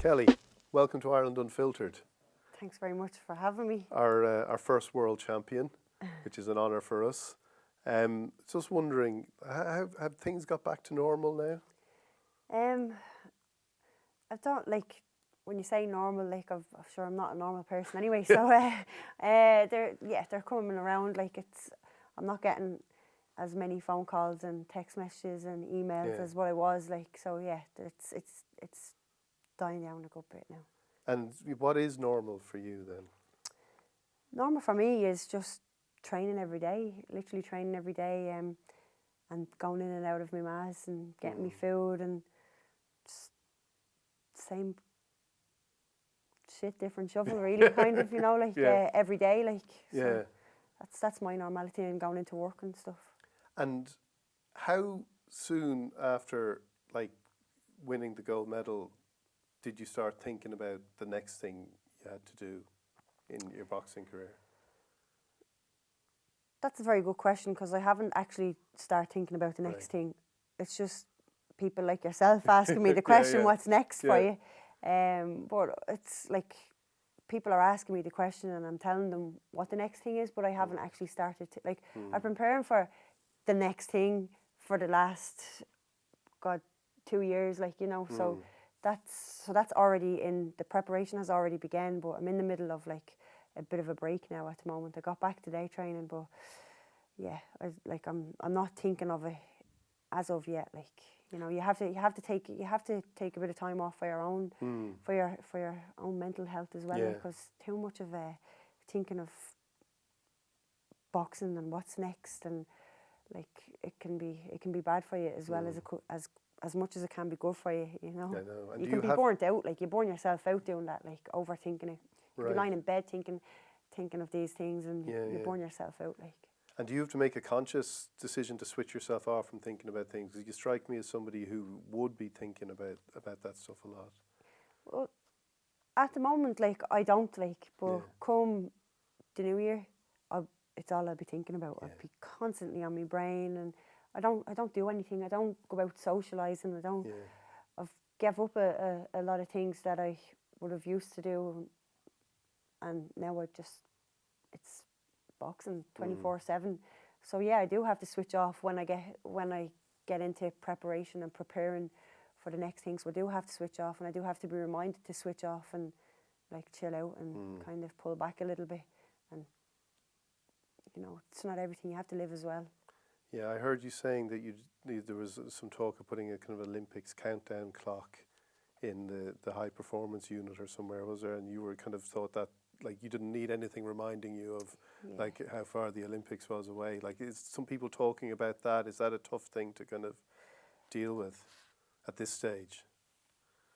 Kellie, welcome to Ireland Unfiltered. Thanks very much for having me. Our first world champion, which is an honour for us. Just wondering, have things got back to normal now? I don't like when you say normal. Like I'm sure I'm not a normal person anyway. So they're coming around. Like I'm not getting as many phone calls and text messages and emails as what I was like. So yeah, it's dying down a good bit now. And what is normal for you then? Normal for me is just training every day, literally training every day, and going in and out of my mass and getting me food and just same shit, different shovel, really, kind of, like every day, like. So that's my normality and going into work and stuff. And how soon after like winning the gold medal did you start thinking about the next thing you had to do in your boxing career? That's a very good question because I haven't actually started thinking about the next thing. It's just people like yourself asking me the question, what's next for you? But it's like people are asking me the question and I'm telling them what the next thing is, but I haven't actually started to, like, I'm preparing for the next thing for the last, 2 years, like, so that's already in, the preparation has already begun, but I'm in the middle of like a bit of a break now at the moment. I got back today training, but yeah, I'm not thinking of it as of yet. Like, you have to take a bit of time off for your own for your own mental health as well, because too much of thinking of boxing and what's next, and like it can be bad for you as well as much as it can be good for you. I know. And you can be burnt out, like you burn yourself out doing that, like overthinking it. You're lying in bed thinking of these things, and you burn yourself out, like. And do you have to make a conscious decision to switch yourself off from thinking about things? Because you strike me as somebody who would be thinking about that stuff a lot. Well, at the moment, like, I don't, like, but come the new year, it's all I'll be thinking about. I'll be constantly on my brain, and I don't do anything. I don't go out socialising. I've gave up a lot of things that I would have used to do, and now it's boxing 24/7. So yeah, I do have to switch off when I get into preparation and preparing for the next thing. So I do have to switch off, and I do have to be reminded to switch off and like chill out and kind of pull back a little bit. And it's not everything. You have to live as well. Yeah, I heard you saying that there was some talk of putting a kind of Olympics countdown clock in the high performance unit or somewhere, was there? And you were kind of thought that like you didn't need anything reminding you of like how far the Olympics was away. Like, is some people talking about that? Is that a tough thing to kind of deal with at this stage?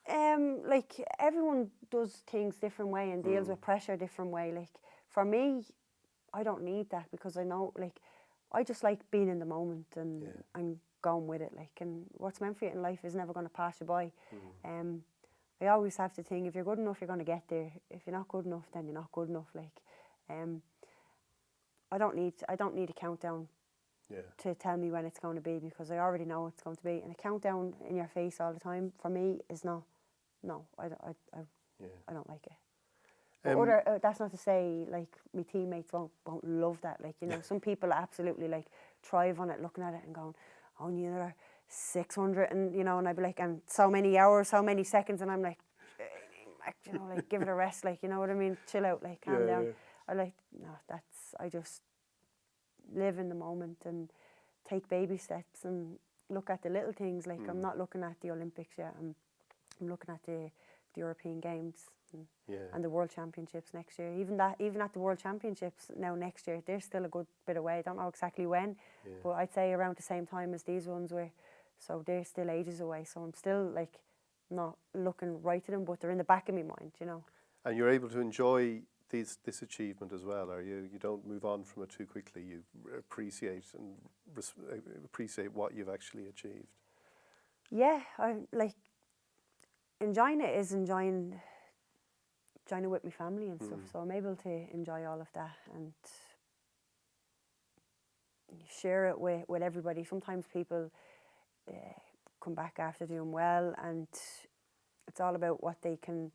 Like everyone does things different way and deals with pressure different way. Like for me, I don't need that because I know, like, I just like being in the moment and going with it. Like, and what's meant for you in life is never going to pass you by. I always have to think, if you're good enough, you're going to get there. If you're not good enough, then you're not good enough. Like, I don't need a countdown to tell me when it's going to be, because I already know it's going to be. And a countdown in your face all the time for me is not. No, I don't like it. But that's not to say like my teammates won't love that. Like, some people absolutely like thrive on it, looking at it and going, oh, another 600, and and I'd be like, and so many hours, so many seconds, and I'm like, like give it a rest, like, you know what I mean? Chill out, like calm down. I just live in the moment and take baby steps and look at the little things. Like I'm not looking at the Olympics yet. I'm looking at the European Games and the World Championships next year. Even at the World Championships now next year, they're still a good bit away. I don't know exactly when, but I'd say around the same time as these ones were. So they're still ages away. So I'm still like not looking right at them, but they're in the back of my mind, And you're able to enjoy this achievement as well, are you? You don't move on from it too quickly. You appreciate what you've actually achieved. Yeah, I like enjoying it is enjoying it with my family and stuff. So I'm able to enjoy all of that and share it with everybody. Sometimes people come back after doing well and it's all about what they can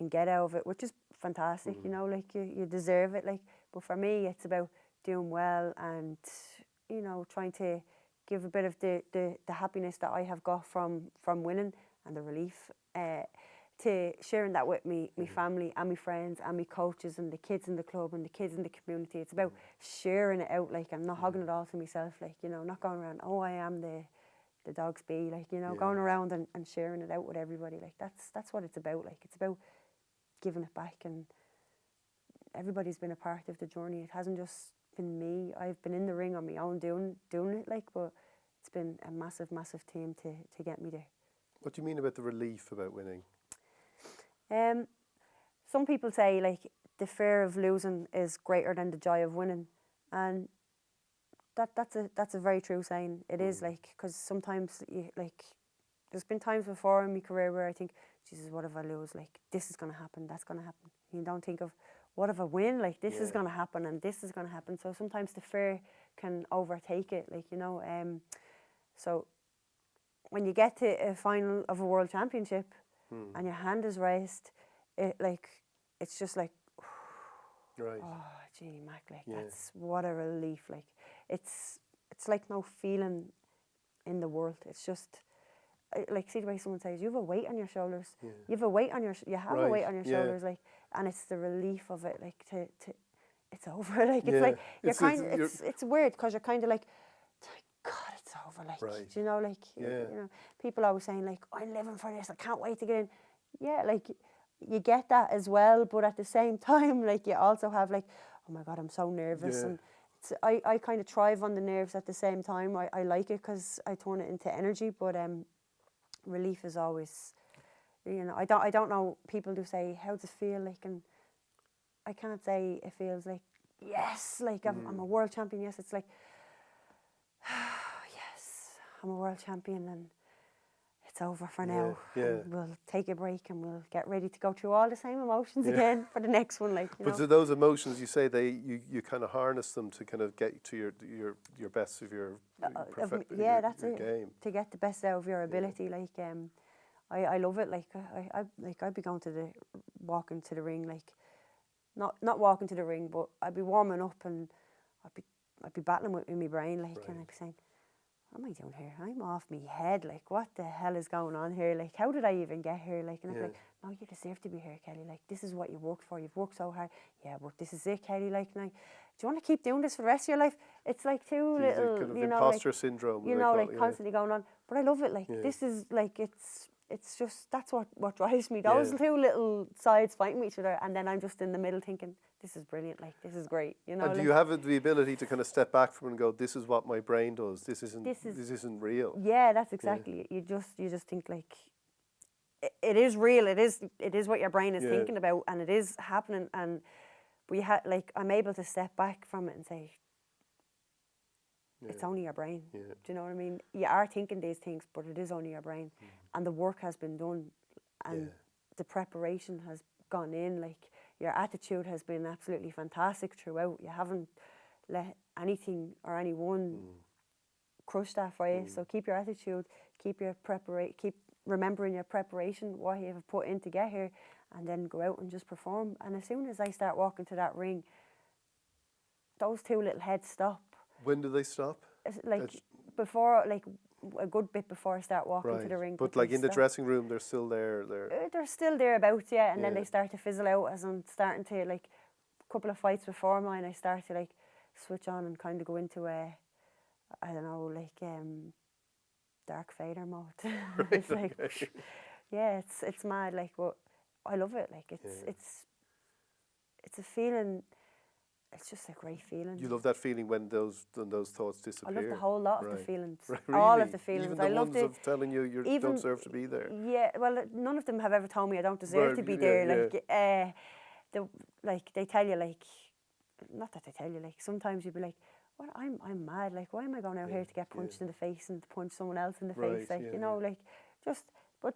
get out of it, which is fantastic, you know, like you deserve it, like. But for me, it's about doing well and, you know, trying to give a bit of the happiness that I have got from winning and the relief, to sharing that with me family and my friends and my coaches and the kids in the club and the kids in the community. It's about sharing it out, like, and not hogging it all to myself, like, you know, not going around, oh, I am the dog's bee, like, you know, going around and sharing it out with everybody, like, that's what it's about, like, it's about giving it back, and everybody's been a part of the journey. It hasn't just been me. I've been in the ring on my own doing it, like, but it's been a massive team to get me there. What do you mean about the relief about winning? Some people say, like, the fear of losing is greater than the joy of winning, and that's a very true saying. It is, like, because sometimes there's been times before in my career where I think, Jesus, what if I lose? Like, this is going to happen, that's going to happen. You don't think of, what if I win? Like, this is going to happen and this is going to happen. So sometimes the fear can overtake it, like, you know. So when you get to a final of a world championship and your hand is raised, it's just like, right. Oh, gee, Mac, like, that's, what a relief. Like, it's like no feeling in the world. It's just, like, see the way someone says, you have a weight on your shoulders. You have a weight on your, a weight on your shoulders, like, and it's the relief of it, like, to it's over. Like, it's like, it's weird, because you're kind of like, God, it's over, like, do you know, like, you know, people always saying, like, I'm living for this, I can't wait to get in. Yeah, like, you get that as well, but at the same time, like, you also have, like, oh my God, I'm so nervous, and I kind of thrive on the nerves at the same time. I like it because I turn it into energy, but relief is always, you know, I don't know, people do say, how does it feel, like, and I can't say it feels like, yes, like, I'm a world champion, yes, it's like, yes, I'm a world champion, and it's over for now. And we'll take a break and we'll get ready to go through all the same emotions again for the next one. Like, you know. So those emotions, you say you kind of harness them to kind of get to your best of your that's your it. game. To get the best out of your ability. Like, I love it. Like, I'd be going to walking to the ring, like, not walking to the ring, but I'd be warming up and I'd be battling with my brain, like, and I'd be saying, what am I doing here? I'm off me head. Like, what the hell is going on here? Like, how did I even get here? Like, and I'd be like, no, you deserve to be here, Kelly. Like, this is what you worked for. You've worked so hard. Yeah, but this is it, Kelly. Like, now, do you want to keep doing this for the rest of your life? It's like two little, kind of you know, imposter like, syndrome. You know, like, constantly going on. But I love it. Like, this is, like, it's just, that's what drives me. Those two little sides fighting with each other, and then I'm just in the middle thinking, this is brilliant, like, this is great, you know. And do you have the ability to kind of step back from it and go, this is what my brain does, this isn't real? Yeah, that's exactly. You just think, like, it is real, it is what your brain is thinking about, and it is happening, and like, I'm able to step back from it and say, it's only your brain. Do you know what I mean? You are thinking these things, but it is only your brain. And the work has been done, and the preparation has gone in. Like, your attitude has been absolutely fantastic throughout. You haven't let anything or anyone crush that for you. So keep your attitude, keep remembering your preparation, what you have put in to get here, and then go out and just perform. And as soon as I start walking to that ring, those two little heads stop. When do they stop? Like, before, like, a good bit before I start walking to the ring. But like in the dressing room, they're still there. They're still thereabouts, and then they start to fizzle out as I'm starting to, like, a couple of fights before mine, I start to, like, switch on and kind of go into I don't know, like, Dark Vader mode. It's like, it's mad, like, but I love it. Like, it's a feeling. It's just a great feeling. You love that feeling when those thoughts disappear? I love the whole lot of the feelings. Really? All of the feelings. Even the ones of telling you don't deserve to be there? Yeah, well, none of them have ever told me I don't deserve to be there. Like, they tell you, like, not that they tell you, like, sometimes you'd be like, what, I'm mad, like, why am I going out here to get punched in the face and to punch someone else in the face? Like, you know, like, just, but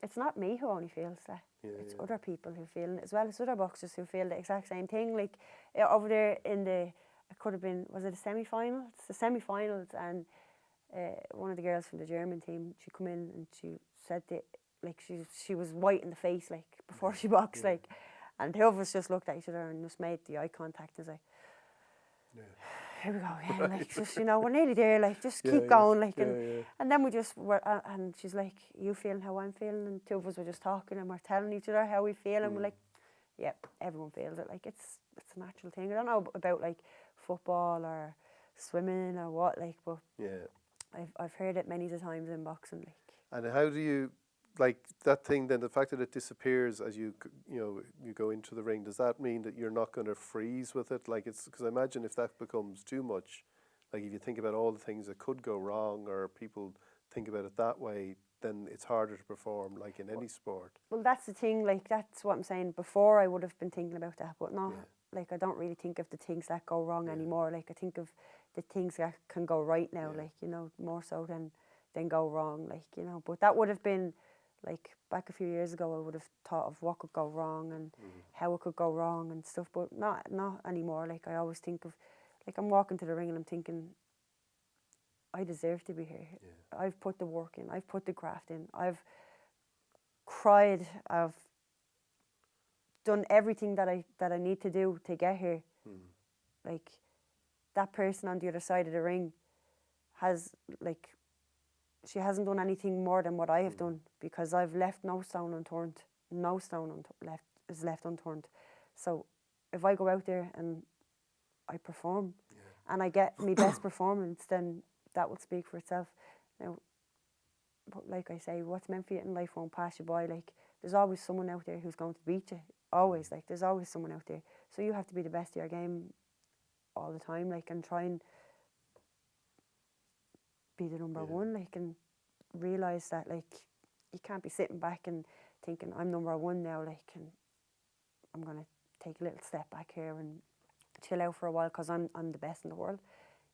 it's not me who only feels that. It's other people who feel it, as well as other boxers who feel the exact same thing. Like, over there in it could have been, was it a semi-final? It's the semi-finals, and one of the girls from the German team, she come in and she said like she was white in the face, like before she boxed, like, and the two of us just looked at each other and just made the eye contact and was like, here we go again, like, just, you know, we're nearly there, like, just keep going, like, and then we just were, and she's like, you feeling how I'm feeling, and two of us were just talking and we're telling each other how we feel, and we're like, yeah, everyone feels it, like, it's a natural thing. I don't know about like football or swimming or what, like, but I've heard it many times in boxing, like. And how do you, like, that thing then, the fact that it disappears as you go into the ring, does that mean that you're not going to freeze with it? Like, it's, because I imagine if that becomes too much, like if you think about all the things that could go wrong or people think about it that way, then it's harder to perform, like in any sport. Well, that's the thing, like, that's what I'm saying. Before I would have been thinking about that, but no, like, I don't really think of the things that go wrong anymore. Like, I think of the things that can go right now, like, you know, more so than go wrong, like, you know. But that would have been, like, back a few years ago, I would have thought of what could go wrong and how it could go wrong and stuff, but not anymore. Like, I always think of, like, I'm walking to the ring and I'm thinking, I deserve to be here. I've put the work in, I've put the graft in, I've cried, I've done everything that I need to do to get here. Like, that person on the other side of the ring has, like, she hasn't done anything more than what I have done, because I've left no stone unturned. No stone is left unturned. So if I go out there and I perform and I get my best performance, then that will speak for itself. Now, but like I say, what's meant for you in life won't pass you by. Like, there's always someone out there who's going to beat you. Always, like, there's always someone out there. So you have to be the best of your game all the time, like, and try and be the number one, like, and realise that, like, you can't be sitting back and thinking, I'm number one now, like, and I'm going to take a little step back here and chill out for a while because I'm the best in the world.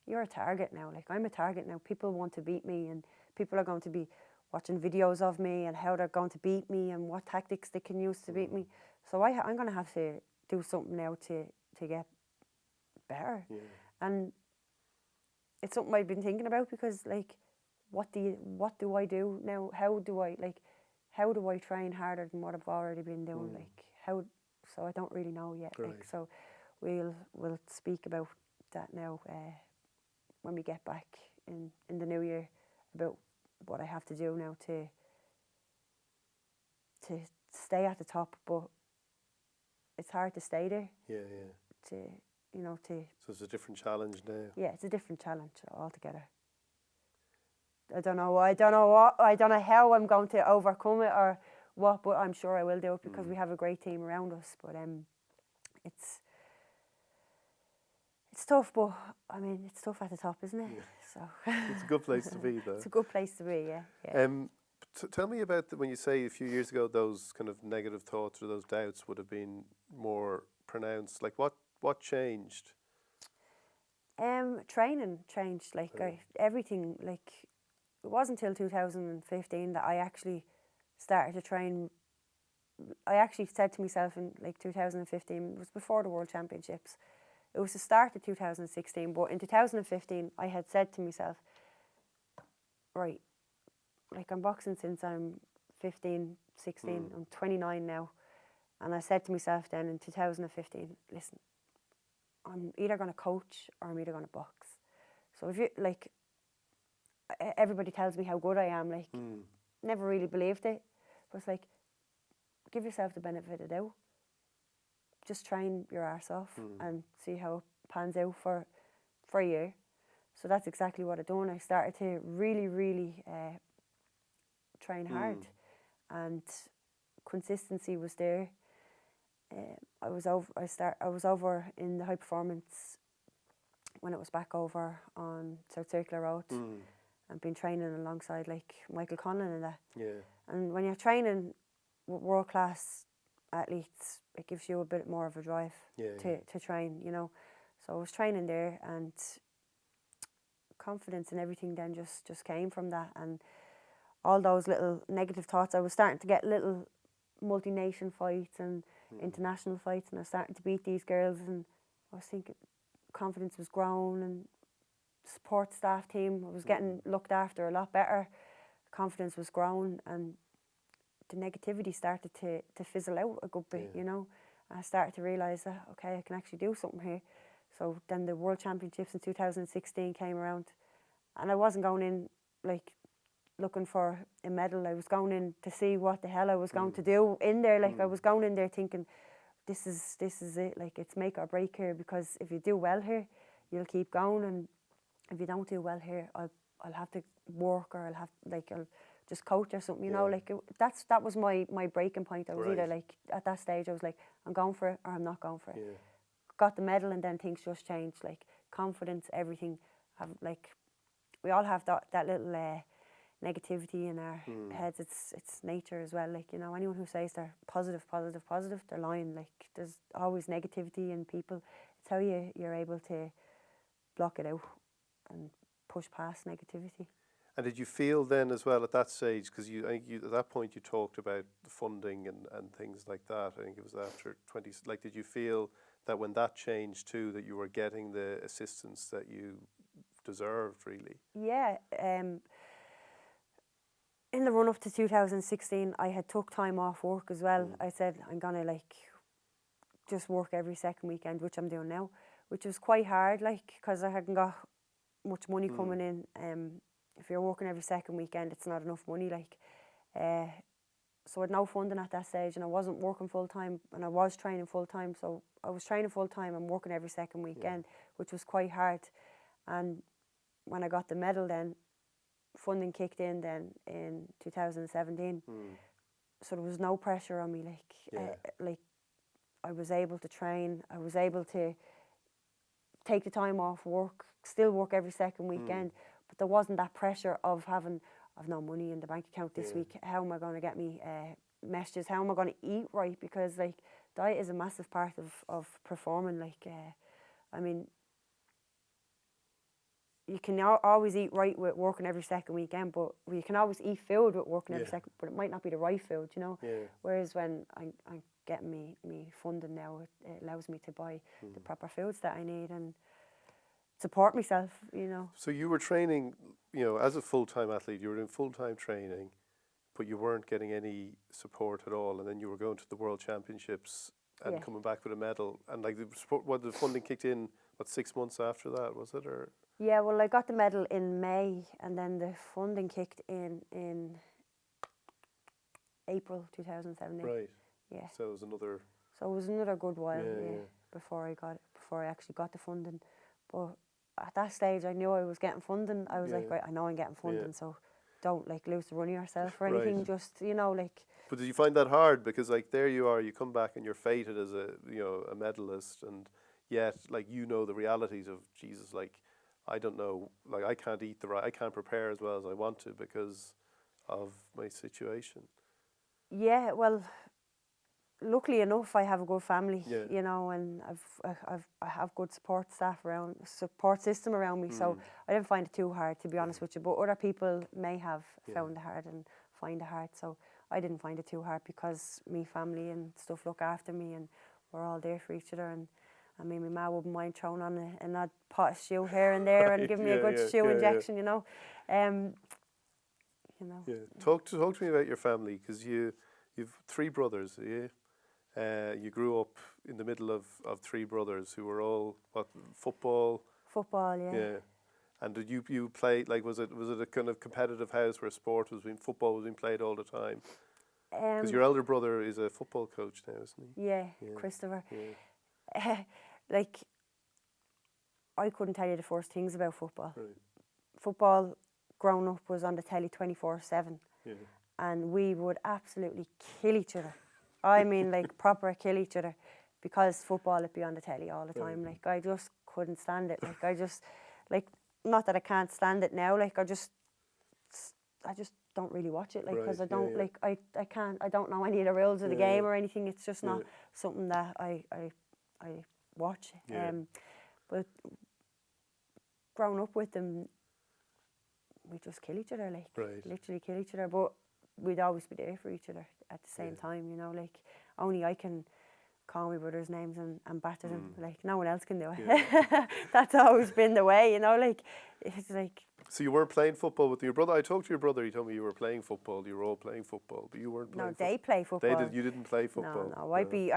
You're a target now, like, I'm a target now. People want to beat me, and people are going to be watching videos of me and how they're going to beat me and what tactics they can use to beat me. So I'm going to have to do something now to get better. And it's something I've been thinking about, because, like, what do I do now? How do I train harder than what I've already been doing? Like, how? So I don't really know yet. Like, so we'll speak about that now when we get back in the new year, about what I have to do now to stay at the top. But it's hard to stay there. To So it's a different challenge now. Yeah, it's a different challenge altogether. I don't know how I'm going to overcome it or what, but I'm sure I will do it, because we have a great team around us. But it's tough, but I mean, it's tough at the top, isn't it? So it's a good place to be, though. It's a good place to be, yeah. Tell me about when you say a few years ago those kind of negative thoughts or those doubts would have been more pronounced. Like, what changed? Training changed. Like, everything. Like, it wasn't until 2015 that I actually started to train. I actually said to myself in, like, 2015, it was before the World Championships. It was the start of 2016, but in 2015 I had said to myself, right, like, I'm boxing since I'm 15, 16, I'm 29 now. And I said to myself then in 2015, listen, I'm either going to coach or I'm either going to box. So if you, like, everybody tells me how good I am, like, never really believed it. But it's like, give yourself the benefit of the doubt. Just train your arse off and see how it pans out for a year. So that's exactly what I done. I started to really, really train hard, and consistency was there. I was over in the high performance when it was back over on South Circular Road, and been training alongside, like, Michael Conlon and that. And when you're training with world class athletes, it gives you a bit more of a drive to train, you know. So I was training there, and confidence and everything then just came from that. And all those little negative thoughts, I was starting to get little multi-nation fights and international fights, and I was starting to beat these girls, and I was thinking confidence was growing, and support staff team, I was getting looked after a lot better. Confidence was growing, and the negativity started to fizzle out a good bit, you know. I started to realise that, okay, I can actually do something here. So then the World Championships in 2016 came around, and I wasn't going in like looking for a medal. I was going in to see what the hell I was going to do in there. Like I was going in there thinking, this is it. Like it's make or break here, because if you do well here, you'll keep going, and if you don't do well here, I'll have to work, or I'll just coach or something, you know. Like that was my breaking point. I was either like, at that stage I was like, I'm going for it or I'm not going for it. Got the medal, and then things just changed. Like confidence, everything. We all have that little negativity in our heads. It's nature as well. Like, you know, anyone who says they're positive, they're lying. Like there's always negativity in people. It's how you're able to block it out and push past negativity. And did you feel then as well at that stage, because I think at that point you talked about the funding and things like that, I think it was after 20, like did you feel that when that changed too, that you were getting the assistance that you deserved really? Yeah. In the run up to 2016, I had took time off work as well. I said, I'm going to like just work every second weekend, which I'm doing now, which was quite hard, like, because I hadn't got much money coming in. If you're working every second weekend, it's not enough money, like. So I had no funding at that stage, and I wasn't working full time, and I was training full time. So I was training full time and working every second weekend, which was quite hard. And when I got the medal, then funding kicked in then in 2017. So there was no pressure on me, like I was able to train. I was able to take the time off work, still work every second weekend. But there wasn't that pressure of having, I've no money in the bank account this week. How am I going to get me messages? How am I going to eat right? Because like diet is a massive part of performing. Like, I mean, you can always eat right with working every second weekend, but you can always eat food with working every second, but it might not be the right food, you know. Whereas when I'm getting me funding now, it allows me to buy the proper foods that I need and support myself, you know. So you were training, you know, as a full-time athlete, you were in full-time training, but you weren't getting any support at all, and then you were going to the World Championships and coming back with a medal, and like the funding kicked in, 6 months after that, was it, or? Yeah, well, I got the medal in May, and then the funding kicked in April 2017. Right. Yeah. So it was another. So it was another good while, before I actually got the funding. But at that stage, I knew I was getting funding. I was like, right, I know I'm getting funding, so don't like lose the run of yourself or anything. Just, you know, like. But did you find that hard? Because like there you are, you come back and you're fated as a medalist, and yet like you know the realities of Jesus. Like I don't know, like I can't eat I can't prepare as well as I want to because of my situation. Yeah, well, luckily enough, I have a good family, you know, and I have good support system around me. So I didn't find it too hard, to be honest with you. But other people may have found it hard and find it hard. So I didn't find it too hard because me family and stuff look after me, and we're all there for each other. And I mean, my ma wouldn't mind throwing on an odd pot of stew here and there and giving me a good stew injection, you know. You know. Yeah. Talk to me about your family, because you've 3 brothers, you grew up in the middle of 3 brothers who were all football. Football, yeah. Yeah. And did you play, like, was it a kind of competitive house where football was being played all the time? Because your elder brother is a football coach now, isn't he? Yeah, Christopher. Yeah. Like, I couldn't tell you the first things about football. Right. Football, growing up, was on the telly 24/7. Yeah. And we would absolutely kill each other. I mean, like, proper kill each other, because football would be on the telly all the time. Like, I just couldn't stand it. Like, not that I can't stand it now. Like, I just don't really watch it. Like, because I don't I don't know any of the rules of the game or anything. It's just not something that I watch. But growing up with them, we just kill each other, like, literally kill each other. But we'd always be there for each other at the same time, you know. Like, only I can call my brothers' names and batter them. Like, no one else can do it. That's always been the way, you know. Like, it's like, So you weren't playing football with your brother? I talked to your brother, he told me you were playing football, you were all playing football, but you weren't playing football. No, they play football. You didn't play football? No, I'd be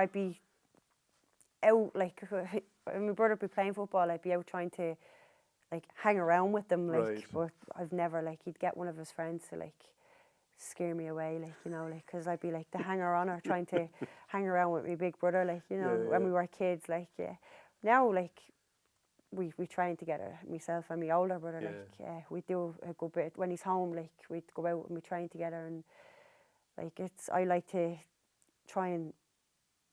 out, like, when my brother would be playing football, I'd be out trying to, like, hang around with them, like, Right. but I've never, like, he'd get one of his friends to, like, scare me away, like, you know, like, because I'd be, like, the hanger-on trying to hang around with my big brother, like, you know, when we were kids, like, yeah. Now, like, we train together, myself and my older brother, like, we do a good bit. When he's home, like, we'd go out and we train together, and, like, I like to try and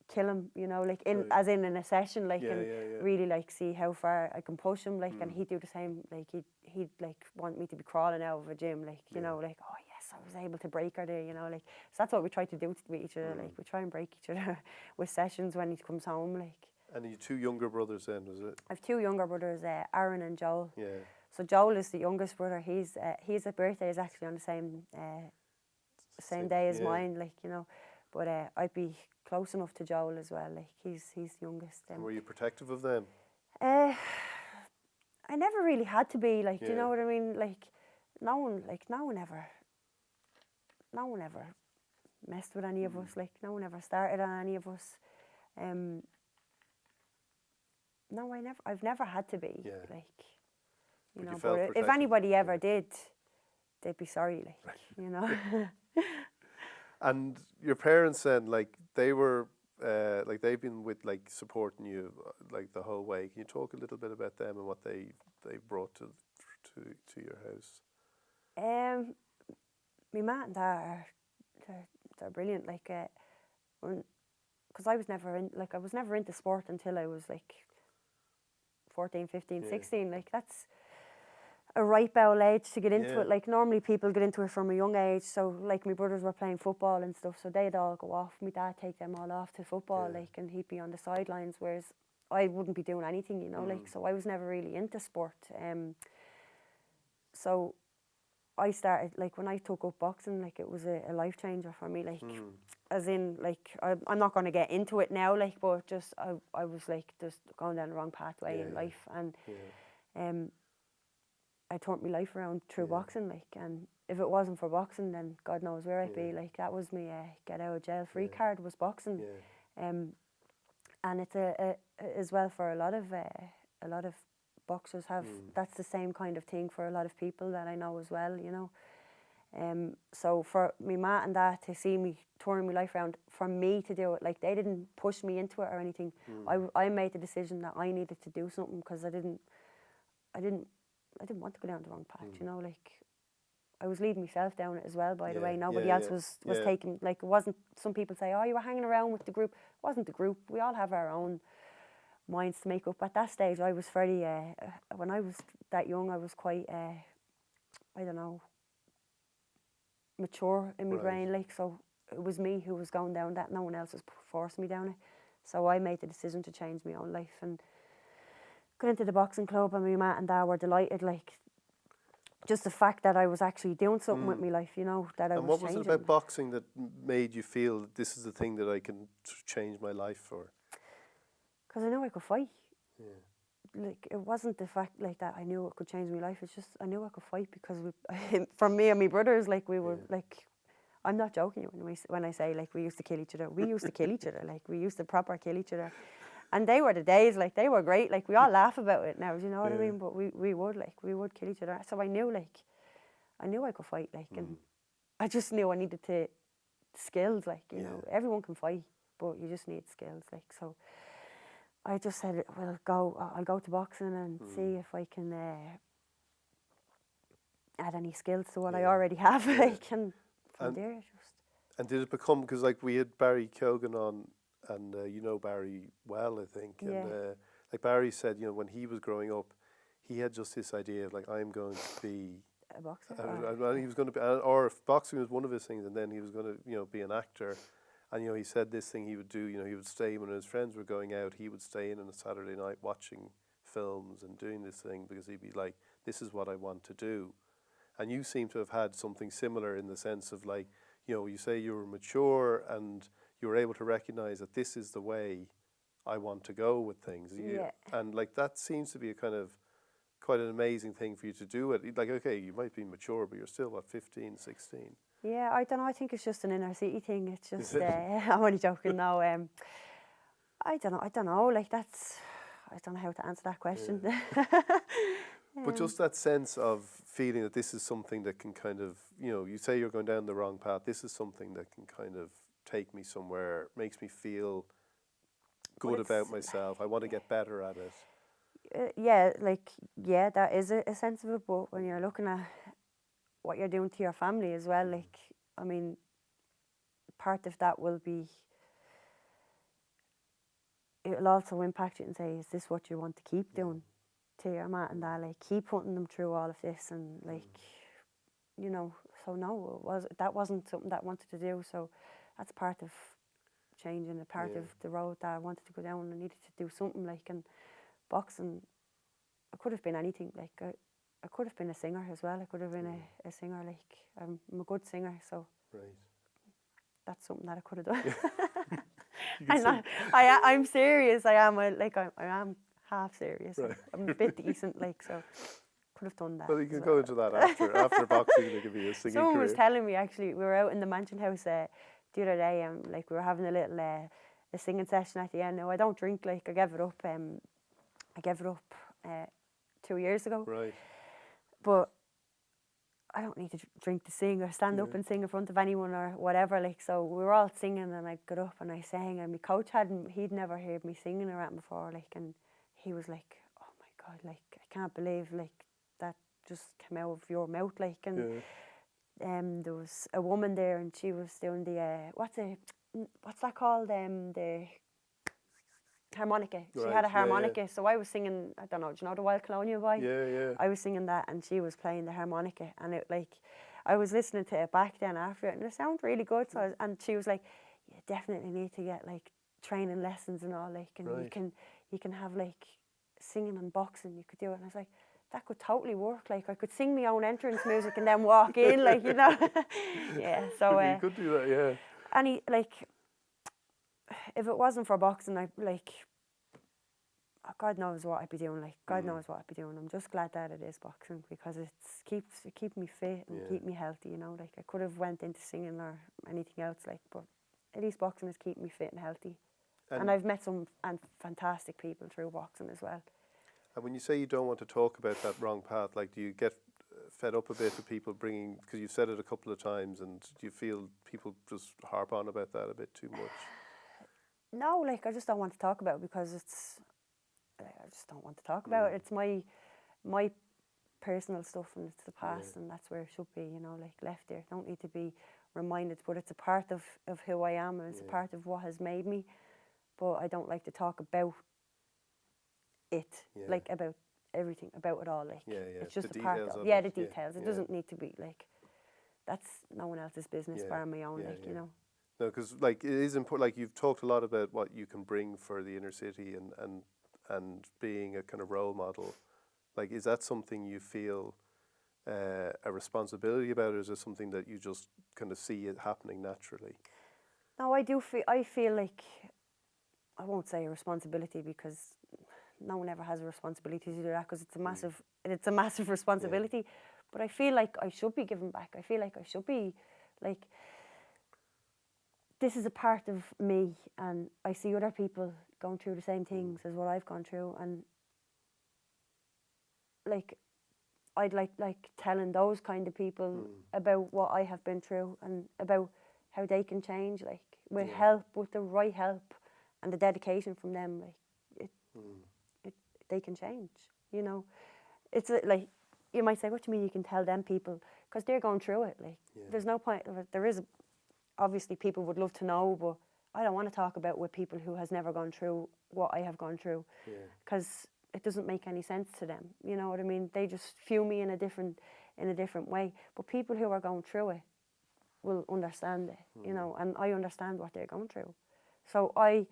kill him, you know, like, as in a session, like, and really, like, see how far I can push him, like, and he'd do the same, like, he'd like want me to be crawling out of a gym, like, you know, like, oh yes, I was able to break her there, you know, like, so that's what we try to do with each other, like, we try and break each other with sessions when he comes home, like. And you 2 younger brothers then, was it? I have 2 younger brothers, Aaron and Joel. Yeah. So Joel is the youngest brother. His birthday is actually on the same day as mine, like, you know, but I'd be close enough to Joel as well, like, he's youngest. And were you protective of them? I never really had to be, like, do you know what I mean? Like, no one ever messed with any of us, like, no one ever started on any of us. No, I've never had to be, like, you know, but if anybody ever did, they'd be sorry, like, you know. And your parents then, like, they were, like, they've been with, like, supporting you, like, the whole way. Can you talk a little bit about them and what they brought to your house? My ma and dad they're brilliant, like, because I was never into sport until I was, like, 14, 15, 16, like, that's a ripe old age to get into it. Like, normally people get into it from a young age, so, like, my brothers were playing football and stuff, so they'd all go off. My dad take them all off to football, like, and he'd be on the sidelines, whereas I wouldn't be doing anything, you know, like, so I was never really into sport. So I started, like, when I took up boxing, like, it was a life changer for me, like, as in, like, I'm not going to get into it now, like, but just, I was, like, just going down the wrong pathway in life, and I turned my life around through boxing, like, and if it wasn't for boxing, then God knows where I'd be, like, that was my get out of jail free card, was boxing. And it's as well for a lot of boxers have, that's the same kind of thing for a lot of people that I know as well, you know. So for me ma and dad to see me turning my life around, for me to do it, like, they didn't push me into it or anything. I made the decision that I needed to do something, because I didn't want to go down the wrong path, you know, like, I was leading myself down it as well, by the way. Nobody else was taking, like, it wasn't, some people say, oh, you were hanging around with the group. It wasn't the group. We all have our own minds to make up. At that stage, I was fairly, when I was that young, I was quite, I don't know, mature in my brain, like, so it was me who was going down that, no one else was forcing me down it. So I made the decision to change my own life and got into the boxing club, and my ma and dad were delighted, like, just the fact that I was actually doing something with my life, you know, that I was changing. And what was it about boxing that made you feel that this is the thing that I can change my life for? Because I knew I could fight. Like, it wasn't the fact, like, that I knew it could change my life, it's just I knew I could fight, because from me and my brothers, like, we were, like, I'm not joking when I say, like, we used to kill each other. We used to kill each other, like, we used to proper kill each other. And they were the days, like, they were great, like, we all laugh about it now, do you know what I mean? But we would kill each other. So I knew I could fight, like, and I just knew I needed skills, like, you know, everyone can fight, but you just need skills, like, so I just said, well, I'll go to boxing and see if I can add any skills to what I already have, like, and from there just. And did it become, because, like, we had Barry Keoghan on, and you know Barry well, I think. And like Barry said, you know, when he was growing up, he had just this idea of, like, I'm going to be a boxer. He was going to be, or if boxing was one of his things, and then he was going to, you know, be an actor. And, you know, he said this thing he would do, you know, he would stay when his friends were going out, he would stay in on a Saturday night watching films and doing this thing, because he'd be like, this is what I want to do. And you seem to have had something similar, in the sense of, like, you know, you say you were mature and you were able to recognise that this is the way I want to go with things. And, like, that seems to be a kind of quite an amazing thing for you to do it. Like, okay, you might be mature, but you're still, what, 15, 16? Yeah, I don't know. I think it's just an inner city thing. It's just, Is it? I'm only joking now. I don't know. Like, I don't know how to answer that question. But just that sense of feeling that this is something that can kind of, you say you're going down the wrong path. This is something that can kind of take me somewhere, makes me feel good about myself. I want to get better at it. Yeah, that is a sense of it. But when you're looking at what you're doing to your family as well, like, I mean, part of that will be, it'll also impact you and say, is this what you want to keep doing to your mat and that? Like, keep putting them through all of this and like, so no, that wasn't something that I wanted to do. So that's part of changing, a part of the road that I wanted to go down. I needed to do something, like, and boxing, I could have been anything. Like, I could have been a singer as well. I could have been a singer. Like, I'm a good singer, so that's something that I could have done. I'm serious. I am half serious. Right. I'm a bit decent, like, so could have done that. Well, you can go into that after boxing. There could be a singing Someone career. was telling me, actually, we were out in the Mansion House the other day, and like, we were having a little a singing session at the end. Now, I don't drink. Like, I gave it up. 2 years ago. Right. But I don't need to drink to sing or stand up and sing in front of anyone or whatever. Like, so we were all singing, and I got up and I sang, and my coach he'd never heard me singing around before. Like, and he was like, "Oh my God! Like, I can't believe like that just came out of your mouth." Like, and there was a woman there, and she was doing the what's that called? The harmonica. She had a harmonica, so I was singing. I don't know. Do you know the Wild Colonial Boy? Yeah. I was singing that, and she was playing the harmonica, and it, like, I was listening to it back then after it, and it sounded really good. So and she was like, "You definitely need to get like training lessons and all, like, and you can have like singing and boxing. You could do it." And I was like, that could totally work. Like, I could sing my own entrance music and then walk in, like, yeah. So you could do that, yeah. And if it wasn't for boxing, God knows what I'd be doing. Like, God knows what I'd be doing. I'm just glad that it is boxing, because it keeps me fit and keep me healthy. Like, I could have went into singing or anything else, like, but at least boxing has kept me fit and healthy. And I've met some fantastic people through boxing as well. And when you say you don't want to talk about that wrong path, like, do you get fed up a bit of people bringing, because you've said it a couple of times, and do you feel people just harp on about that a bit too much? No, like, I just don't want to talk about it, because I just don't want to talk about it. It's my personal stuff, and it's the past, and that's where it should be, like, left there. Don't need to be reminded, but it's a part of who I am, and it's a part of what has made me. But I don't like to talk about it, like, about everything, about it all. Like, it's just a part of the details. It doesn't need to be, like, that's no one else's business bar my own, No, because, like, it is important. Like, you've talked a lot about what you can bring for the inner city and being a kind of role model. Like, is that something you feel a responsibility about, or is it something that you just kind of see it happening naturally? No, I feel like, I won't say a responsibility, because no one ever has a responsibility to do that, because it's a massive responsibility. But I feel like I should be giving back. I feel like I should be, like, this is a part of me, and I see other people going through the same things as what I've gone through, and like, I'd like telling those kind of people about what I have been through, and about how they can change, like, with help, with the right help and the dedication from them. Like, they can change, It's like, you might say, what do you mean you can tell them people? Because they're going through it. Like, there's no point. There is, obviously, people would love to know, but I don't want to talk about with people who has never gone through what I have gone through, because it doesn't make any sense to them. You know what I mean? They just view me in a different way. But people who are going through it will understand it, and I understand what they're going through. So I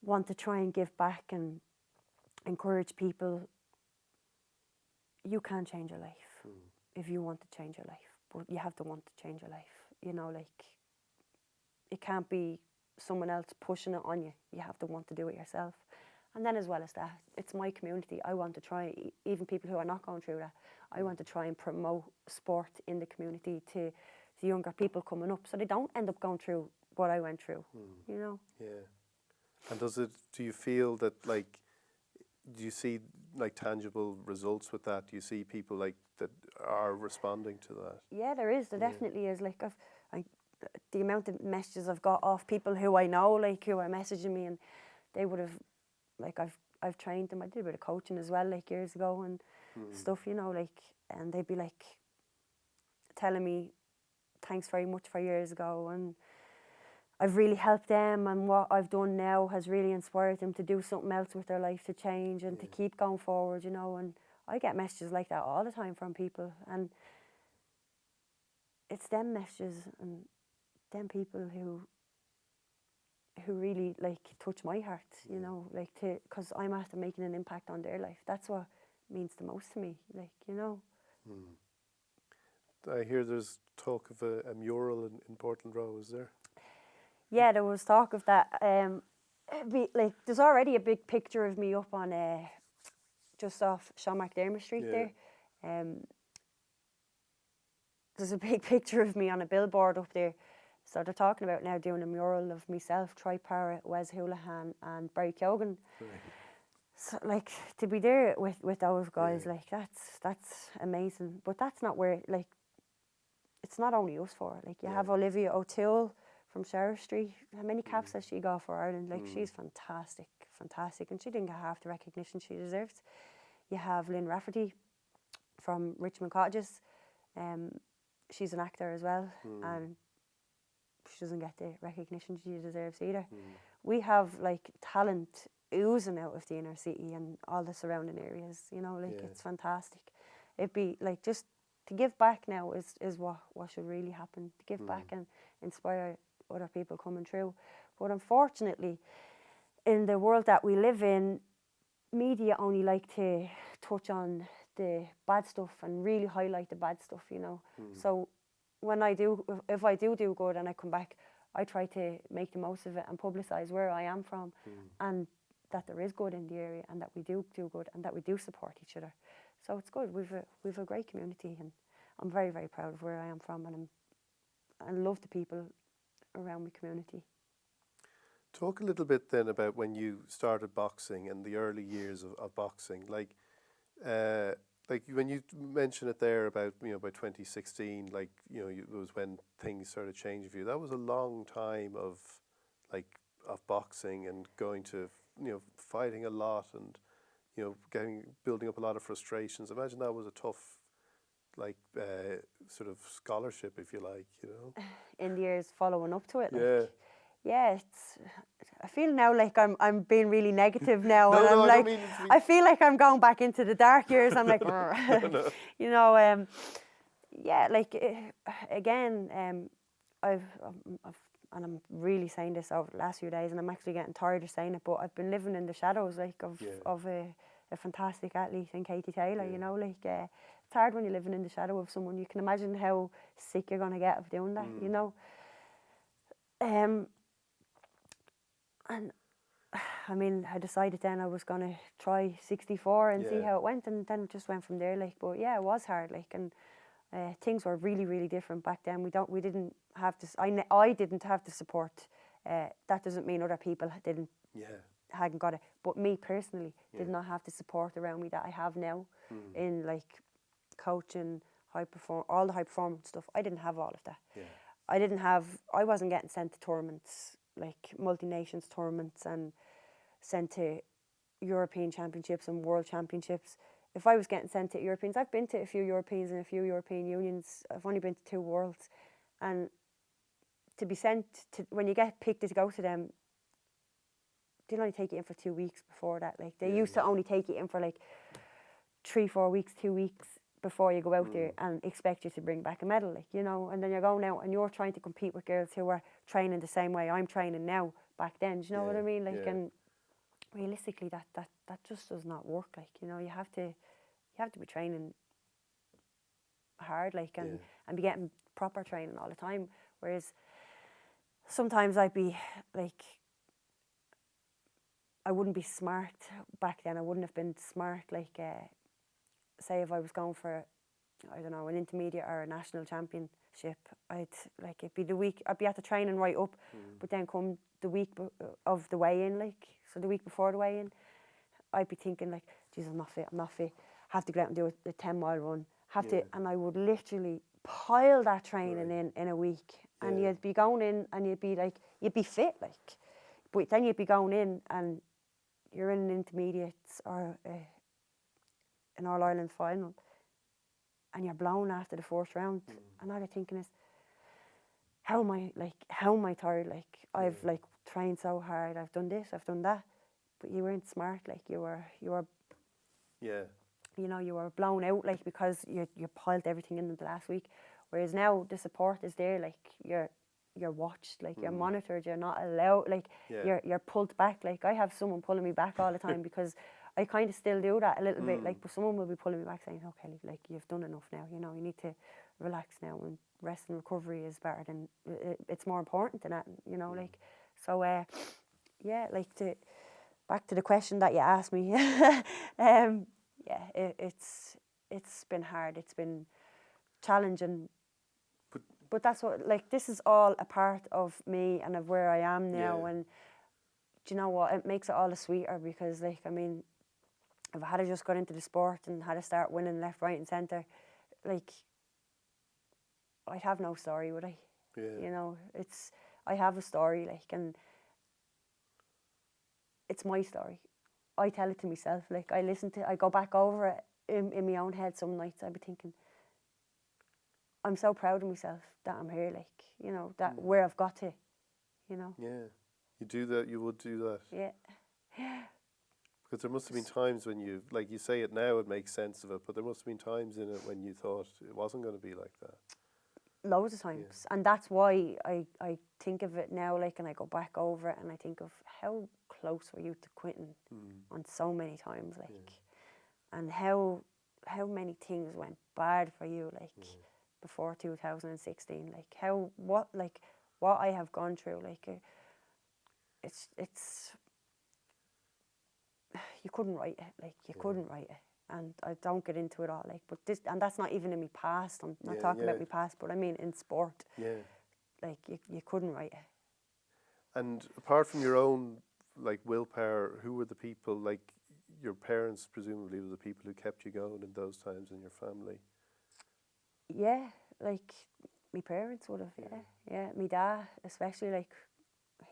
want to try and give back and encourage people. You can change your life if you want to change your life, but you have to want to change your life. Like, it can't be someone else pushing it on you. You have to want to do it yourself. And then as well as that, it's my community. I want to try, even people who are not going through that, I want to try and promote sport in the community to the younger people coming up, so they don't end up going through what I went through, you know. Yeah. And do you feel that, like, do you see like tangible results with that? Do you see people like that are responding to that? Yeah, there is. There definitely is. Like, the amount of messages I've got off people who I know, like, who are messaging me, and they would have, like, I've trained them. I did a bit of coaching as well, like, years ago and stuff, you know, like, and they'd be like telling me thanks very much for years ago, and I've really helped them, and what I've done now has really inspired them to do something else with their life, to change and to keep going forward, you know. And I get messages like that all the time from people, and it's them messages and them people who really, like, touch my heart, you know, like, because I'm after making an impact on their life. That's what means the most to me, like, you know. I hear there's talk of a mural in Portland Row, is there? Yeah, there was talk of that. Like, there's already a big picture of me up on just off Sean McDermott Street there. There's a big picture of me on a billboard up there. So they're talking about now doing a mural of myself, Troy Parrott, Wes Houlihan and Barry Keoghan. Right. So, like, to be there with those guys, like, that's amazing. But that's not where, like, it's not only us four. Like, you have Olivia O'Toole from Sheriff Street. How many caps has she got for Ireland? Like, she's fantastic, and she didn't get half the recognition she deserves. You have Lynn Rafferty from Richmond Cottages. She's an actor as well, and she doesn't get the recognition she deserves either. We have, like, talent oozing out of the inner city and all the surrounding areas, you know, like, it's fantastic. It'd be, like, just to give back now is what should really happen, to give back and inspire other people coming through. But unfortunately, in the world that we live in, media only like to touch on the bad stuff and really highlight the bad stuff, you know. So when if I do good and I come back, I try to make the most of it and publicise where I am from, and that there is good in the area, and that we do good, and that we do support each other. So it's good. We've a great community, and I'm very, very proud of where I am from, and I love the people around my community. Talk a little bit then about when you started boxing and the early years of boxing. Like when you mentioned it there about, you know, by 2016, like, you know, it was when things started changing for you. That was a long time of boxing and going to, you know, fighting a lot and, you know, building up a lot of frustrations. Imagine that was a tough, like, sort of scholarship, if you like, you know. In the years following up to it, like, I feel now like I'm being really negative now, and I'm like, I feel like I'm going back into the dark years. I'm like, you know, again, I've and I'm really saying this over the last few days, and I'm actually getting tired of saying it, but I've been living in the shadows, like, of a fantastic athlete in Katie Taylor, you know, like, it's hard when you're living in the shadow of someone. You can imagine how sick you're going to get of doing that, you know. And I mean, I decided then I was going to try 64 and see how it went, and then it just went from there, like. But yeah, it was hard, like, and things were really, really different back then. We didn't have this. I didn't have the support. That doesn't mean other people hadn't got it, but me personally did not have the support around me that I have now in, like, coaching, all the high performance stuff. I didn't have all of that. I wasn't getting sent to tournaments, like multi-nations tournaments, and sent to European championships and world championships. If I was getting sent to Europeans, I've been to a few Europeans and a few European Unions. I've only been to 2 worlds, and to be sent to, when you get picked to go to them, they'll only take you in for 2 weeks before that. Like, they used to only take you in for, like, 3-4 weeks, 2 weeks before you go out there and expect you to bring back a medal, like, you know. And then you're going out and you're trying to compete with girls who are training the same way I'm training now back then. Do you know what I mean? Like, and realistically, that just does not work. Like, you know, you have to be training hard, like, and be getting proper training all the time. Whereas sometimes I'd be like, I wouldn't be smart back then. I wouldn't have been smart, like, say if I was going for, I don't know, an intermediate or a national championship, it'd be the week, I'd be at the training right up, but then come the week of the weigh-in, like, so the week before the weigh-in, I'd be thinking, like, geez, I'm not fit, have to go out and do a 10-mile run, and I would literally pile that training in a week, and you'd be going in and you'd be fit, like, but then you'd be going in and you're in an intermediates or an All-Ireland final, and you're blown after the first round, and all you're thinking is, how am I tired? Like, I've like trained so hard, I've done this, I've done that, but you weren't smart. Like, you were, you know, you were blown out, like, because you piled everything in the last week. Whereas now the support is there, like, you're watched, like, you're monitored, you're not allowed, like, you're pulled back. Like, I have someone pulling me back all the time because I kind of still do that a little bit, like, but someone will be pulling me back saying, oh, Kelly, like, you've done enough now, you know, you need to relax now, and rest and recovery is better than, it's more important than that, you know, like, so, yeah, like, back to the question that you asked me, yeah, it's been hard, it's been challenging, but that's what, like, this is all a part of me and of where I am now, and do you know what, it makes it all the sweeter, because, like, I mean, if I had just got into the sport and had to start winning left, right and centre, like, I'd have no story, would I? You know, I have a story, like, and it's my story. I tell it to myself, like, I go back over it in my own head some nights. I'd be thinking, I'm so proud of myself that I'm here, like, you know, that where I've got to, you know. Yeah, you do that, you would do that. Yeah. Because there must have been times when you, like, you say it now, it makes sense of it, but there must have been times in it when you thought it wasn't going to be like that. Loads of times, and that's why I think of it now, like, and I go back over it and I think of how close were you to quitting on so many times, like, and how many things went bad for you, like, before 2016, like, what I have gone through, like, it's you couldn't write it, like, you couldn't write it. And I don't get into it all, like, but this, and that's not even in my past. I'm not talking about my past, but I mean in sport. Yeah. Like, you couldn't write it. And apart from your own, like, willpower, who were the people, like, your parents presumably were the people who kept you going in those times in your family? Yeah, like, my parents would have, yeah. My dad, especially, like,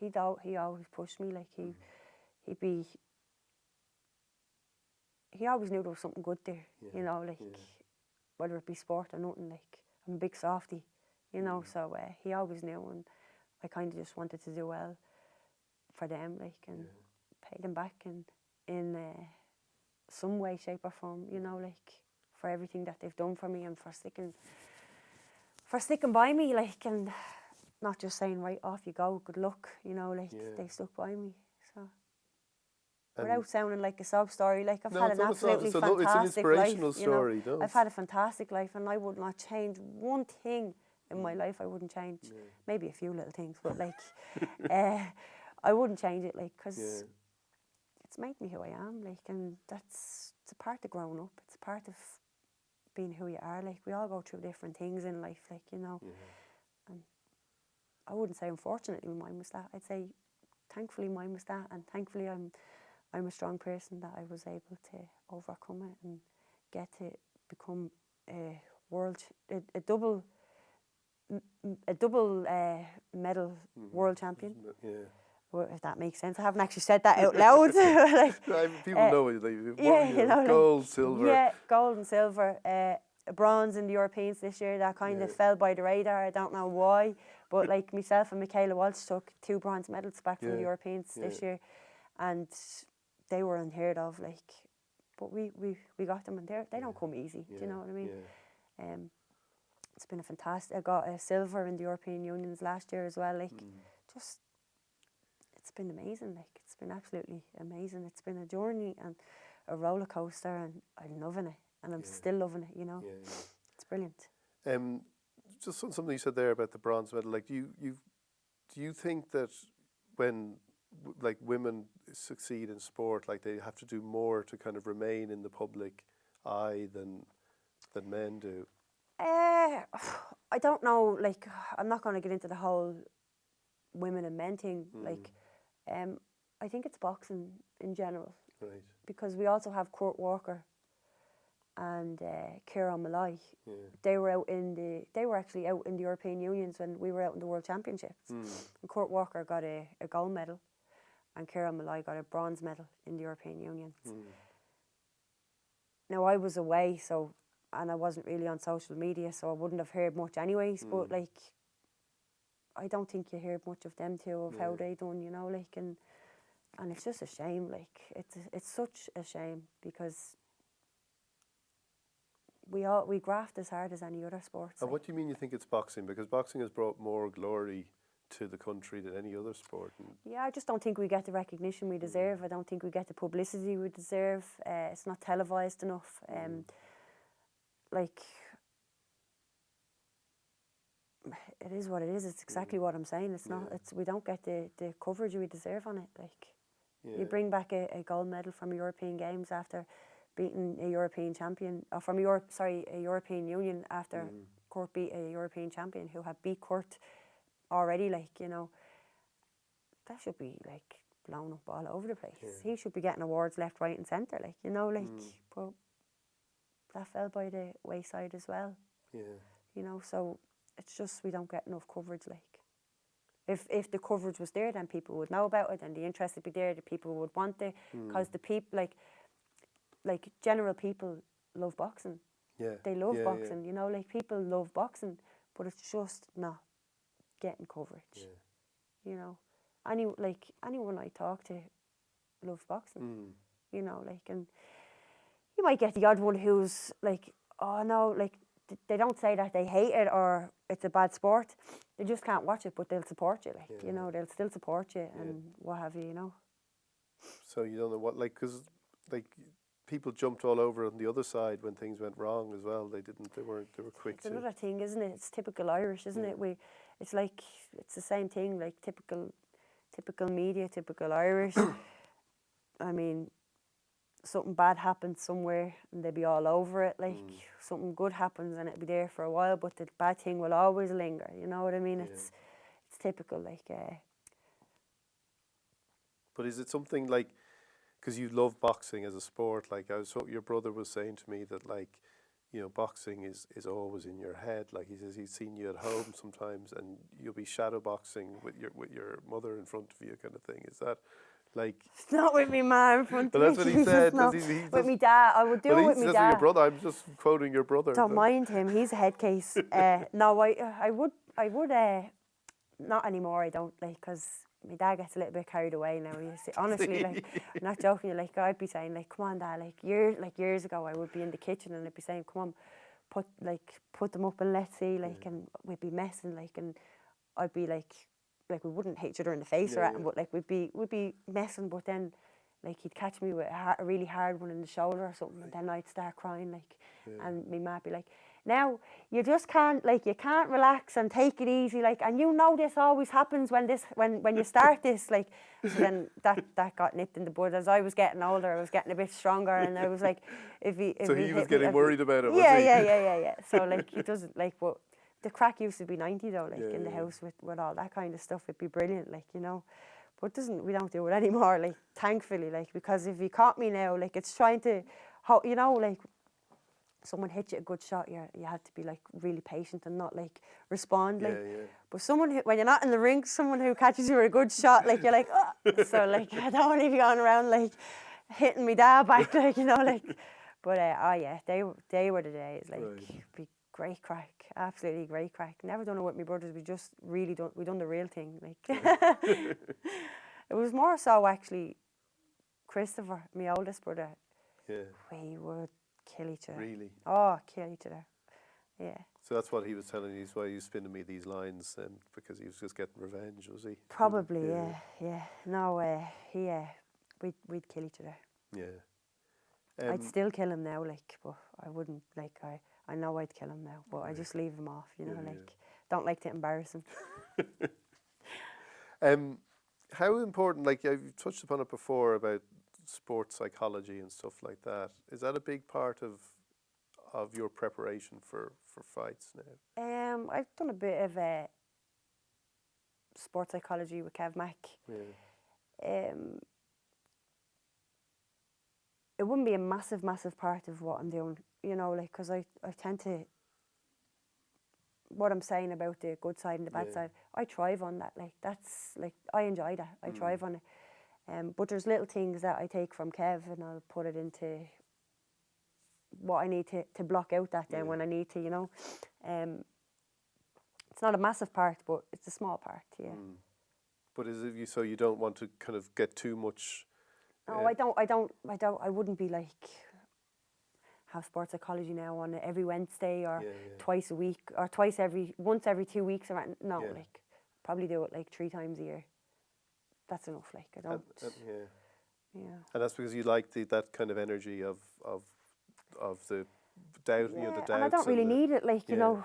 he always pushed me, like, he always knew there was something good there, you know, like, whether it be sport or nothing, like, I'm a big softie, you know, so he always knew, and I kind of just wanted to do well for them, like, and pay them back in some way, shape or form, you know, like, for everything that they've done for me, and for sticking by me, like, and not just saying, right, off you go, good luck, you know, like, they stuck by me, so. Without sounding like a sob story, like, I've had an absolutely fantastic life. It's an inspirational story, you know? I've had a fantastic life, and I would not change one thing in my life. I wouldn't change, maybe a few little things, but, like, I wouldn't change it, like, because it's made me who I am, like, and it's a part of growing up. It's a part of being who you are, like, we all go through different things in life, like, you know, and I wouldn't say unfortunately mine was that. I'd say thankfully mine was that, and thankfully I'm a strong person that I was able to overcome it and get to become a double medal world champion. Yeah. Well, if that makes sense. I haven't actually said that out loud. Like, people know it. You know, gold, like, silver. Yeah, gold and silver. Bronze in the Europeans this year. That kind of fell by the radar. I don't know why, but, like, myself and Michaela Walsh took 2 bronze medals back from the Europeans this year, and they were unheard of, like, but we got them, and they don't come easy. Do you know what I mean? It's been a fantastic. I got a silver in the European Unions last year as well. Like, just, it's been amazing. Like, it's been absolutely amazing. It's been a journey and a roller coaster, and I'm loving it, and I'm still loving it. You know, it's brilliant. Just something you said there about the bronze medal. Like, do you think that when like women succeed in sport, like they have to do more to kind of remain in the public eye than men do? I don't know. Like, I'm not going to get into the whole women and men thing. Like, I think it's boxing in general. Right. Because we also have Kurt Walker and Kieran Malloy. Yeah. They were actually out in the European Unions when we were out in the World Championships. And Kurt Walker got a gold medal, and Kieran Malloy got a bronze medal in the European Unions. Now I was away, and I wasn't really on social media, so I wouldn't have heard much anyways. But like, I don't think you hear much of them two, of how they done, you know, like, and it's just a shame. Like, it's such a shame, because we graft as hard as any other sports. And what do you mean you think it's boxing? Because boxing has brought more glory to the country than any other sport. Yeah, I just don't think we get the recognition we deserve. I don't think we get the publicity we deserve. It's not televised enough. Like, it is what it is. It's exactly what I'm saying. It's not. We don't get the coverage we deserve on it. Like, you bring back a gold medal from European Games after beating a European champion, or from a European Union after Kurt beat a European champion who had beat Kurt already. Like, you know, that should be like blown up all over the place. He should be getting awards left, right, and centre. Like, you know, like, but that fell by the wayside as well. Yeah. You know, so it's just we don't get enough coverage. Like, if the coverage was there, then people would know about it, and the interest would be there. The people would want it, because the people, like general people, love boxing. Yeah. They love boxing. You know, like, people love boxing, but it's just not getting coverage. Yeah. You know, anyone I talk to loves boxing. You know, like, and you might get the odd one who's like, oh no, like, they don't say that they hate it or it's a bad sport. They just can't watch it, but they'll support you. Like, you know, they'll still support you and what have you, you know. So you don't know what, like, because like people jumped all over on the other side when things went wrong as well. They were quick. It's another thing, isn't it? It's typical Irish, isn't it? It's like, it's the same thing, like typical media, typical Irish. I mean, something bad happens somewhere and they'll be all over it. Like, something good happens and it'll be there for a while, but the bad thing will always linger. You know what I mean? It's typical, like. But is it something like, because you love boxing as a sport, like your brother was saying to me that, like, you know, boxing is always in your head. Like, he says he's seen you at home sometimes and you'll be shadow boxing with your mother in front of you, kind of thing. Is that like? It's not with me ma in front of me. That's what he said. With me dad, I would do it with me dad. With your brother. I'm just quoting your brother. Don't mind him. He's a head case. No, I would. Not anymore. I don't, like, because my dad gets a little bit carried away now. You see, honestly, like, I'm not joking. Like, I'd be saying, like, come on, Dad. Like, years ago, I would be in the kitchen and I'd be saying, come on, put them up and let's see, like, and we'd be messing, like, and I'd be like we wouldn't hit each other in the face or anything, but like we'd be messing. But then, like, he'd catch me with a really hard one in the shoulder or something, and then I'd start crying, like, and my ma'd be like, now, you just can't, like, you can't relax and take it easy, like, and you know this always happens when you start this, like. So then that got nipped in the bud. As I was getting older, I was getting a bit stronger, and I was like, if he was getting worried about it, was he? Yeah. So, like, he doesn't, like, but the crack used to be 90 though, like, in the house with all that kind of stuff. It'd be brilliant, like, you know. But we don't do it anymore, like, thankfully, like, because if he caught me now, like, it's trying to, you know, like, someone hits you a good shot, you have to be, like, really patient and not, like, respond, like. But someone who, when you're not in the ring, someone who catches you with a good shot, like, you're like, oh. So, like, I don't want to be going around, like, hitting me dad back, like, you know, like. But they were the days, like, be great crack, absolutely great crack. Never done it with my brothers. We just really done the real thing, like. It was more so actually Christopher, my oldest brother. Yeah. We would kill each other. Really? Oh, kill each other. Yeah. So that's what he was telling you, is why he was spinning me these lines, and because he was just getting revenge, was he? Probably, yeah. No, we'd kill each other. Yeah. I'd still kill him now, like, but I wouldn't, like, I know I'd kill him now, but I just leave him off, you know, like, don't like to embarrass him. How important, like you've touched upon it before about sports psychology and stuff like that. Is that a big part of your preparation for fights now? I've done a bit of sports psychology with Kev Mack. Yeah. It wouldn't be a massive part of what I'm doing, you know, like, because I tend to, what I'm saying about the good side and the bad side, I thrive on that. Like, that's, like, I enjoy that. I thrive on it. But there's little things that I take from Kev and I'll put it into what I need to block out that then when I need to, you know. It's not a massive part, but it's a small part, yeah. But is it so you don't want to kind of get too much? No, I wouldn't be like, have sports psychology now on every Wednesday or twice a week or once every 2 weeks. Or no, like, probably do it like 3 times a year. That's enough. Like, I don't. Yeah. And that's because you like that kind of energy of the doubt, you know, the doubts. And I don't really need it. Like, you know,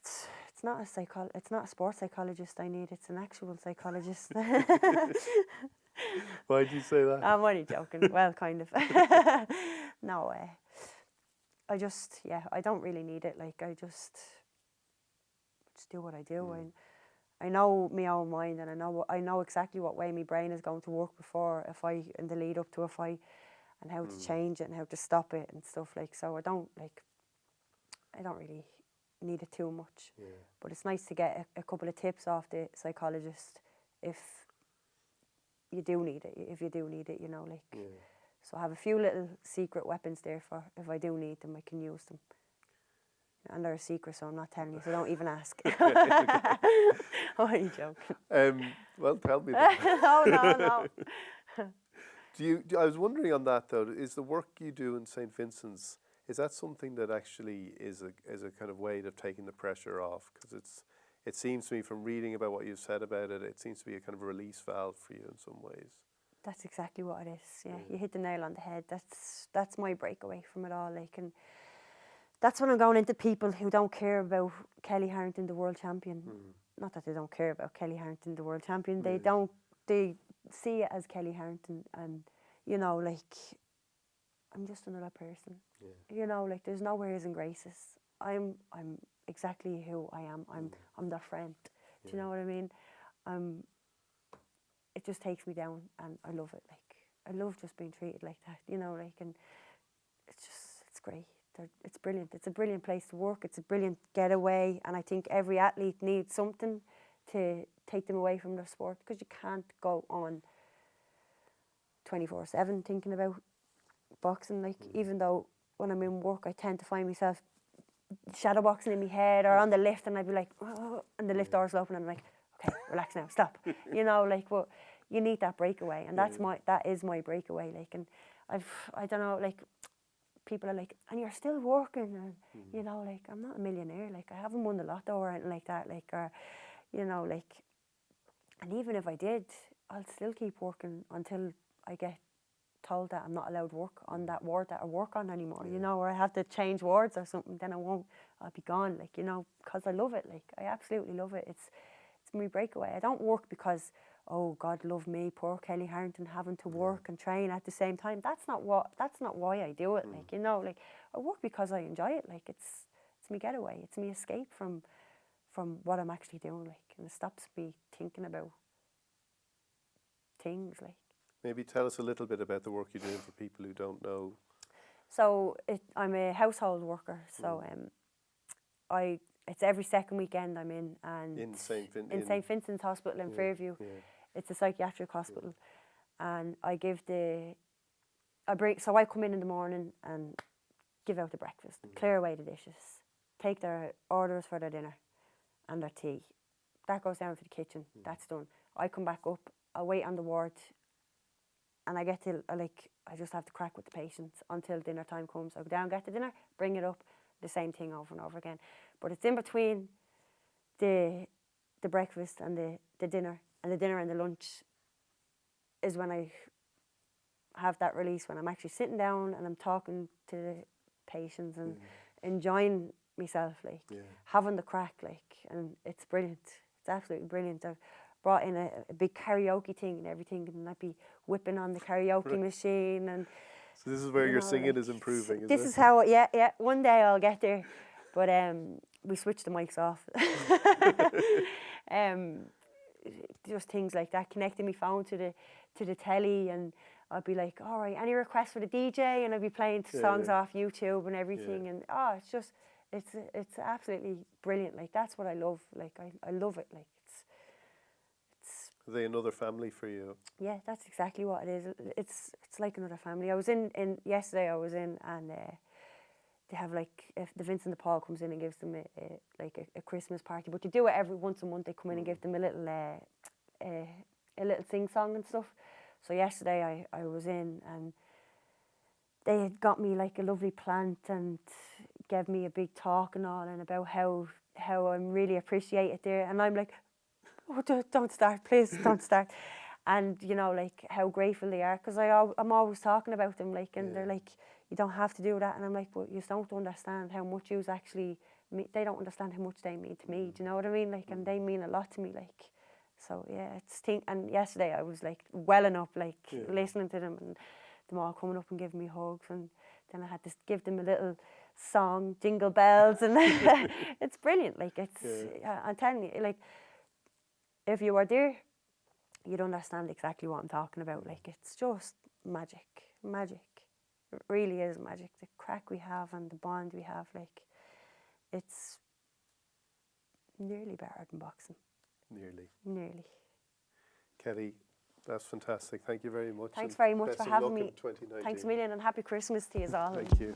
it's not a sports psychologist I need. It's an actual psychologist. Why do you say that? I'm only joking. Well, kind of. No, I just, I don't really need it. Like, I just do what I do. I know my own mind, and I know exactly what way my brain is going to work before a fight and the lead up to a fight, and how to change it and how to stop it and stuff like. So I don't really need it too much. Yeah. But it's nice to get a couple of tips off the psychologist if you do need it. If you do need it, you know, like. Yeah. So I have a few little secret weapons there for if I do need them, I can use them. And they're a secret, so I'm not telling you, so don't even ask. Why are you joking? Well, tell me that. No. I was wondering on that, though, is the work you do in St. Vincent's, is that something that actually is a kind of way of taking the pressure off? Because it seems to me from reading about what you've said about it, it seems to be a kind of release valve for you in some ways. That's exactly what it is, yeah. You hit the nail on the head. That's my breakaway from it all, like, and that's when I'm going into people who don't care about Kellie Harrington, the world champion. Not that they don't care about Kellie Harrington, the world champion. They see it as Kellie Harrington, and, you know, like, I'm just another person. Yeah. You know, like, there's no airs and graces. I'm exactly who I am. I'm their friend. Do you know what I mean? It just takes me down, and I love it. Like, I love just being treated like that. You know, like, and it's great. It's brilliant. It's a brilliant place to work. It's a brilliant getaway, and I think every athlete needs something to take them away from their sport, because you can't go on 24/7 thinking about boxing. Like, even though when I'm in work, I tend to find myself shadow boxing in my head or on the lift, and I'd be like, oh, and the lift doors will open, and I'm like, okay, relax now, stop. You know, like, well, you need that breakaway, and that is my breakaway. Like, and I don't know, like, people are like, and you're still working, and you know, like, I'm not a millionaire. Like, I haven't won the lotto or anything like that. Like, or, you know, like, and even if I did, I'll still keep working until I get told that I'm not allowed to work on that ward that I work on anymore, you know, or I have to change wards or something, then I'll be gone, like, you know, because I love it. Like, I absolutely love it. It's my breakaway. I don't work because, oh, God love me, poor Kellie Harrington having to work and train at the same time. That's not why I do it. Like, you know, like, I work because I enjoy it. Like, it's my getaway. It's my escape from what I'm actually doing, like, and it stops me thinking about things, like. Maybe tell us a little bit about the work you're doing for people who don't know. So I'm a household worker. So it's every second weekend I'm in, and in St. Vincent's Hospital in Fairview. Yeah. It's a psychiatric hospital, and I come in the morning and give out the breakfast, clear away the dishes, take their orders for their dinner and their tea. That goes down to the kitchen. That's done. I come back up. I wait on the ward. And I get to, like, I just have to crack with the patients until dinner time comes. I go down, get the dinner, bring it up, the same thing over and over again. But it's in between the breakfast and the dinner, and the dinner and the lunch is when I have that release, when I'm actually sitting down and I'm talking to the patients and enjoying myself, like, having the crack, like, and it's brilliant. It's absolutely brilliant. brought in a big karaoke thing and everything, and I'd be whipping on the karaoke machine. And so this is where your singing is improving, this is how, yeah, one day I'll get there. But we switched the mics off. Just things like that, connecting my phone to the telly, and I'd be like, all right, any requests for the DJ? And I'd be playing songs off YouTube and everything. And it's just, it's absolutely brilliant. Like, that's what I love. Like, I love it. Like, it's. Are they another family for you? Yeah, that's exactly what it is. It's like another family. I was in yesterday. I was in, and they have, like, if the Vincent de Paul comes in and gives them a Christmas party, but they do it every once a month. They come in and give them a little sing song and stuff. So yesterday I was in, and they had got me like a lovely plant and gave me a big talk and all, and about how I'm really appreciated there. And I'm like, oh, don't start, please, don't start. And, you know, like, how grateful they are, because I'm always talking about them, like, and they're like, you don't have to do that. And I'm like, but you don't understand how much you actually, they don't understand how much they mean to me. Do you know what I mean? Like, and they mean a lot to me, like. So, yeah, and yesterday I was, like, welling up, like, listening to them, and them all coming up and giving me hugs, and then I had to give them a little song, Jingle Bells, and it's brilliant. Like, it's, I'm telling you, like, if you were there, you'd understand exactly what I'm talking about. Like, it's just magic. It really is magic. The crack we have and the bond we have, like, it's nearly better than boxing. Nearly. Kellie, that's fantastic. Thank you very much. Thanks very much for having me. Thanks a million, and happy Christmas to you all. Thank you.